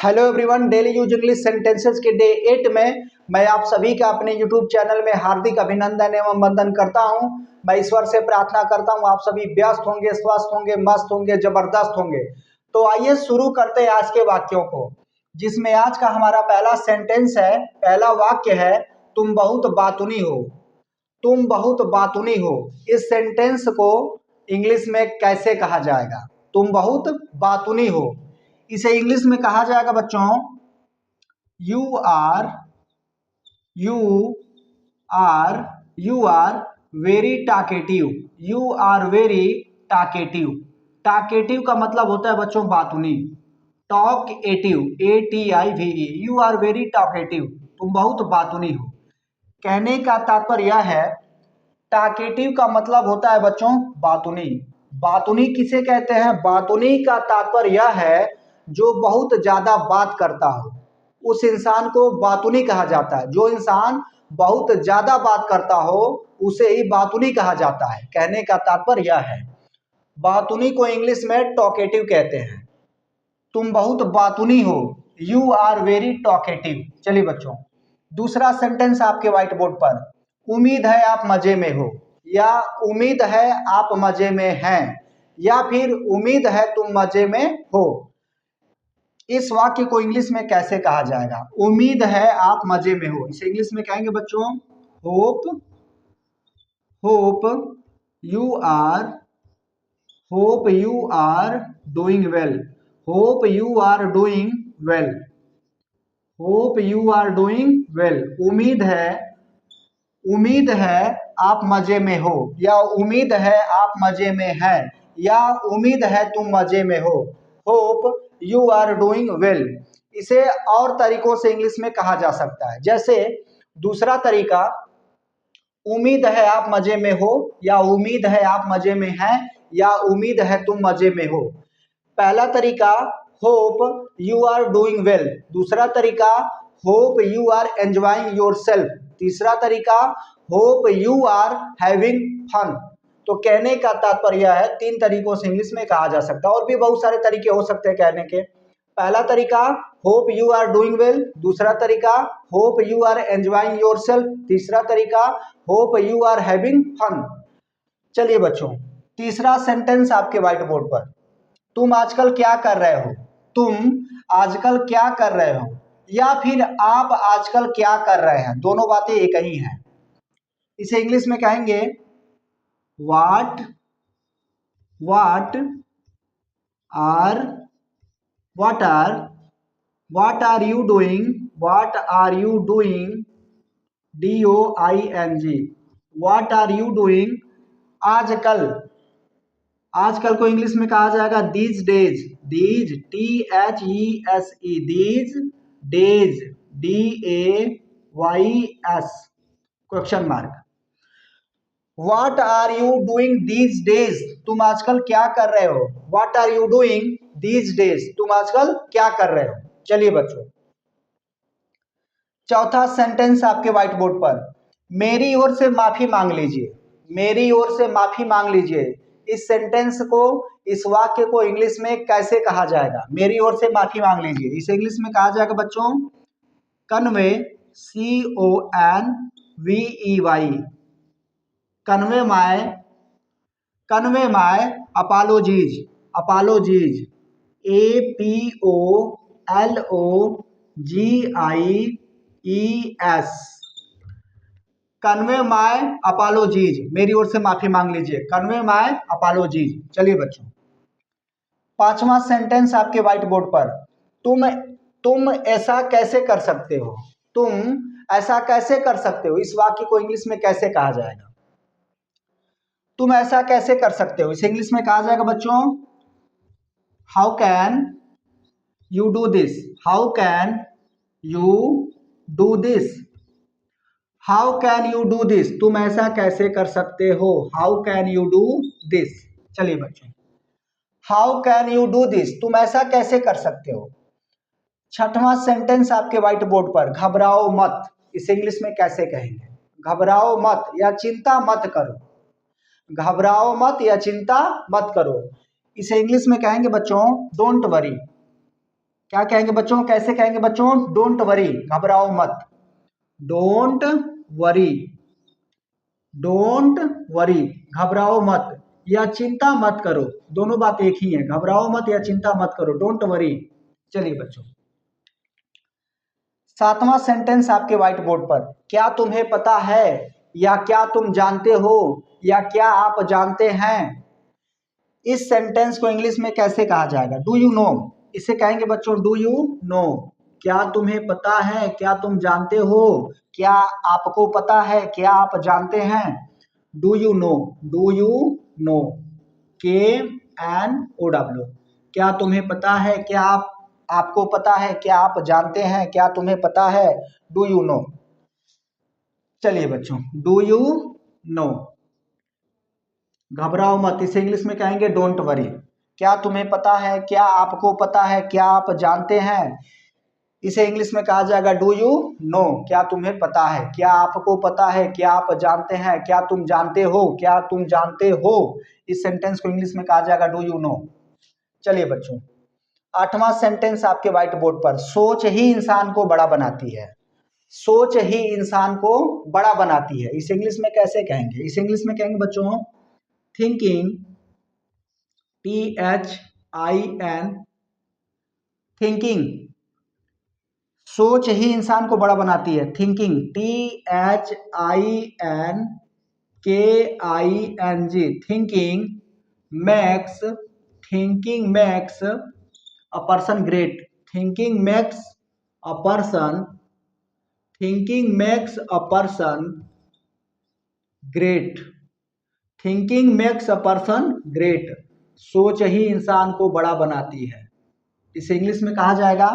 Hello everyone, daily use English sentences के day 8 में मैं आप सभी का अपने यूट्यूब चैनल में हार्दिक अभिनंदन एवं वंदन करता हूं। मैं ईश्वर से प्रार्थना करता हूं आप सभी व्यस्त होंगे, स्वस्थ होंगे, मस्त होंगे, जबरदस्त होंगे। तो आइए शुरू करते हैं आज के वाक्यों को, जिसमें आज का हमारा पहला सेंटेंस है, पहला वाक्य है, तुम बहुत बातूनी हो। तुम बहुत बातूनी हो, इस सेंटेंस को इंग्लिश में कैसे कहा जाएगा? तुम बहुत बातूनी हो, इसे इंग्लिश में कहा जाएगा बच्चों, you are you are you are very talkative. You are very talkative. Talkative का मतलब होता है बच्चों बातूनी। Talkative, ATIVE, you are very talkative, तुम बहुत बातूनी हो। कहने का तात्पर्य यह है, टॉकेटिव का मतलब होता है बच्चों बातूनी। बातूनी किसे कहते हैं? बातूनी का तात्पर्य यह है जो बहुत ज्यादा बात करता हो, उस इंसान को बातूनी कहा जाता है। जो इंसान बहुत ज्यादा बात करता हो उसे ही बातूनी कहा जाता है। कहने का तात्पर्य यह है, बातूनी को इंग्लिश में टॉकेटिव कहते हैं। तुम बहुत बातूनी हो, यू आर वेरी टॉकेटिव। चलिए बच्चों, दूसरा सेंटेंस आपके व्हाइट बोर्ड पर, उम्मीद है आप मजे में हो, या उम्मीद है आप मजे में हैं, या फिर उम्मीद है तुम मजे में हो। इस वाक्य को इंग्लिश में कैसे कहा जाएगा? उम्मीद है आप मजे में हो, इसे इंग्लिश में कहेंगे बच्चों, hope hope you are hope you are doing well. Hope you are doing well. Hope you are doing well. उम्मीद है आप मजे में हो, या उम्मीद है आप मजे में हैं, या उम्मीद है तुम मजे में हो। Hope you are doing well. इसे और तरीकों से इंग्लिश में कहा जा सकता है। जैसे दूसरा तरीका, उम्मीद है आप मजे में हो, या उम्मीद है आप मजे में हैं, या उम्मीद है तुम मजे में हो। पहला तरीका, hope you are doing well. दूसरा तरीका, hope you are enjoying yourself. तीसरा तरीका, hope you are having fun. तो कहने का तात्पर्य है, तीन तरीकों से इंग्लिश में कहा जा सकता है। और भी बहुत सारे तरीके हो सकते हैं कहने के। पहला तरीका, hope you are doing well. दूसरा तरीका, hope you are enjoying yourself. तीसरा तरीका, hope you are having fun. चलिए बच्चों, तीसरा सेंटेंस आपके व्हाइट बोर्ड पर, तुम आजकल क्या कर रहे हो। तुम आजकल क्या कर रहे हो, या फिर आप आजकल क्या कर रहे हैं, दोनों बातें एक ही हैं। इसे इंग्लिश में कहेंगे, what are what are you doing. What are you doing, DOING। What are you doing आजकल। आजकल को इंग्लिश में कहा जाएगा these days. These, THESE, these days, DAYS, question mark. What are you doing these days, तुम आजकल क्या कर रहे हो। What are you doing these days, तुम आजकल क्या कर रहे हो। चलिए बच्चों, चौथा सेंटेंस आपके व्हाइट बोर्ड पर, मेरी ओर से माफी मांग लीजिए। मेरी ओर से माफी मांग लीजिए। इस सेंटेंस को, इस वाक्य को इंग्लिश में कैसे कहा जाएगा? मेरी ओर से माफी मांग लीजिए, इसे इंग्लिश में कहा जाएगा बच्चों, convey, CONVEY, convey my apologies. Apologies, APOLOGIES, convey my apologies, मेरी ओर से माफी मांग लीजिए, कन्वे माय अपोलॉजीज। चलिए बच्चों, पांचवा सेंटेंस आपके व्हाइट बोर्ड पर, तुम ऐसा कैसे कर सकते हो। तुम ऐसा कैसे कर सकते हो, इस वाक्य को इंग्लिश में कैसे कहा जाएगा? तुम ऐसा कैसे कर सकते हो, इसे इंग्लिश में कहा जाएगा बच्चों, how can you do this. How can you do this. How can you do this, तुम ऐसा कैसे कर सकते हो। How can you do this. चलिए बच्चों, how can you do this, तुम ऐसा कैसे कर सकते हो। छठवां सेंटेंस आपके व्हाइट बोर्ड पर, घबराओ मत, इसे इंग्लिश में कैसे कहेंगे? घबराओ मत या चिंता मत करो। घबराओ मत या चिंता मत करो, इसे इंग्लिश में कहेंगे बच्चों, डोंट वरी। क्या कहेंगे बच्चों, कैसे कहेंगे बच्चों, डोंट वरी, घबराओ मत, डोंट वरी, डोंट वरी, घबराओ मत या चिंता मत करो, दोनों बात एक ही है, घबराओ मत या चिंता मत करो, डोंट वरी। चलिए बच्चों, 7वां सेंटेंस आपके व्हाइट बोर्ड पर, क्या तुम्हें पता है या क्या तुम जानते हो या क्या आप जानते हैं। इस सेंटेंस को इंग्लिश में कैसे कहा जाएगा, डू यू नो, इसे कहेंगे बच्चों डू यू नो। क्या तुम्हें पता है, क्या तुम जानते हो, क्या आपको पता है, क्या आप जानते हैं। Do you know, do you know, KNOW, क्या तुम्हें पता है, क्या आपको पता है, क्या आप जानते हैं, क्या तुम्हें पता है, डू यू नो। चलिए बच्चों, डू यू नो, घबराओ मत, इसे इंग्लिश में कहेंगे डोंट वरी। क्या तुम्हें पता है, क्या आपको पता है, क्या आप जानते हैं, इसे इंग्लिश में कहा जाएगा डू यू नो। क्या तुम्हें पता है, क्या आपको पता है, क्या आप जानते हैं, क्या तुम जानते हो, क्या तुम जानते हो, इस सेंटेंस को इंग्लिश में कहा जाएगा डू यू नो। चलिए बच्चों, 8वां सेंटेंस आपके व्हाइट बोर्ड पर, सोच ही इंसान को बड़ा बनाती है, सोच ही इंसान को बड़ा बनाती है, इस इंग्लिश में कैसे कहेंगे, इस इंग्लिश में कहेंगे बच्चों थिंकिंग, THIN, थिंकिंग, सोच ही इंसान को बड़ा बनाती है, thinking, THINKING, thinking max, thinking max a person great, thinking max a person, thinking max a person great, thinking makes a person great, सोच ही इंसान को बड़ा बनाती है, इसे इंग्लिश में कहा जाएगा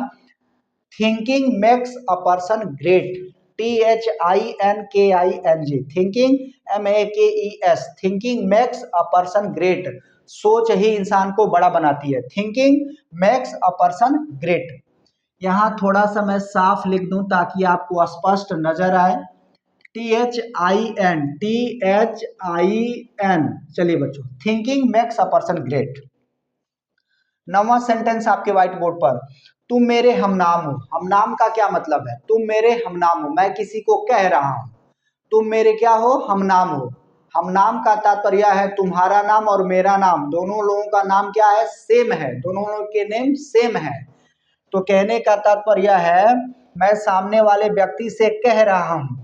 thinking makes a person great, THINKING, thinking MEKES, thinking makes a person great, सोच ही इंसान को बड़ा बनाती है, thinking makes a person great. यहाँ थोड़ा सा मैं साफ लिख दूं ताकि आपको स्पष्ट नजर आए, THIN, चलिए बच्चों, thinking makes a person great. 9वां सेंटेंस आपके व्हाइट बोर्ड पर, तुम मेरे हमनाम हो, हमनाम का क्या मतलब है, तुम मेरे हमनाम हो, मैं किसी को कह रहा हूं तुम मेरे क्या हो, हमनाम हो। हमनाम का तात्पर्य है तुम्हारा नाम और मेरा नाम, दोनों लोगों का नाम क्या है, सेम है, दोनों लोगों के नेम सेम है। तो कहने का तात्पर्य है मैं सामने वाले व्यक्ति से कह रहा हूं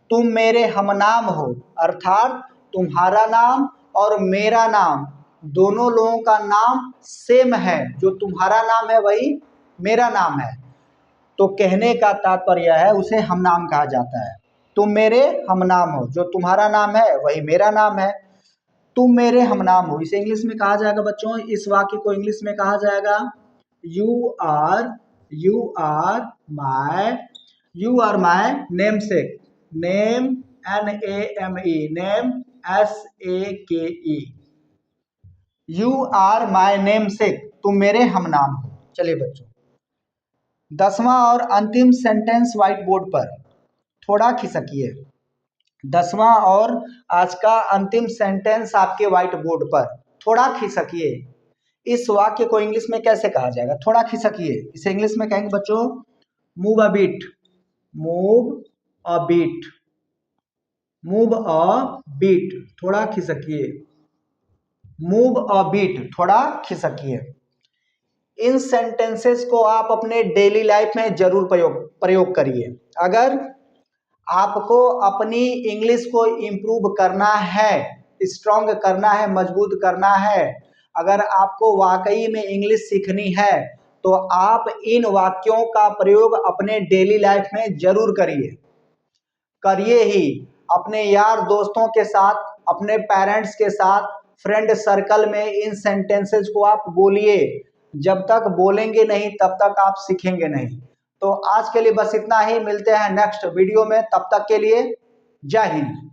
तुम मेरे हमनाम हो, अर्थात तुम्हारा नाम और मेरा नाम, दोनों लोगों का नाम सेम है, जो तुम्हारा नाम है वही मेरा नाम है, तो कहने का तात्पर्य है उसे हमनाम कहा जाता है। तुम मेरे हमनाम हो, जो तुम्हारा नाम है वही मेरा नाम है, तुम मेरे हमनाम हो, इसे इंग्लिश में कहा जाएगा बच्चों, इस वाक्य को इंग्लिश में कहा जाएगा you are my, you are my namesake, name NAME, name SAKE, you are my namesake, तुम मेरे हमनाम हो। चलिए बच्चों, 10वां और अंतिम सेंटेंस व्हाइट बोर्ड पर, थोड़ा खिसकिए, 10वां और आज का अंतिम सेंटेंस आपके व्हाइट बोर्ड पर, थोड़ा खिसकिए, इस वाक्य को इंग्लिश में कैसे कहा जाएगा, थोड़ा खिसकिए, इसे इंग्लिश में कहेंगे बच्चों move a bit, move a bit, move a bit, थोड़ा खिसकिए, मूव अ बीट, थोड़ा खिसकिए। इन सेंटेंसेस को आप अपने डेली लाइफ में जरूर प्रयोग करिए। अगर आपको अपनी इंग्लिश को इम्प्रूव करना है, स्ट्रॉन्ग करना है, मजबूत करना है, अगर आपको वाकई में इंग्लिश सीखनी है तो आप इन वाक्यों का प्रयोग अपने डेली लाइफ में जरूर करिए, करिए ही, अपने यार दोस्तों के साथ, अपने पेरेंट्स के साथ, फ्रेंड सर्कल में इन सेंटेंसेस को आप बोलिए, जब तक बोलेंगे नहीं तब तक आप सीखेंगे नहीं। तो आज के लिए बस इतना ही, मिलते हैं नेक्स्ट वीडियो में, तब तक के लिए जय हिंद।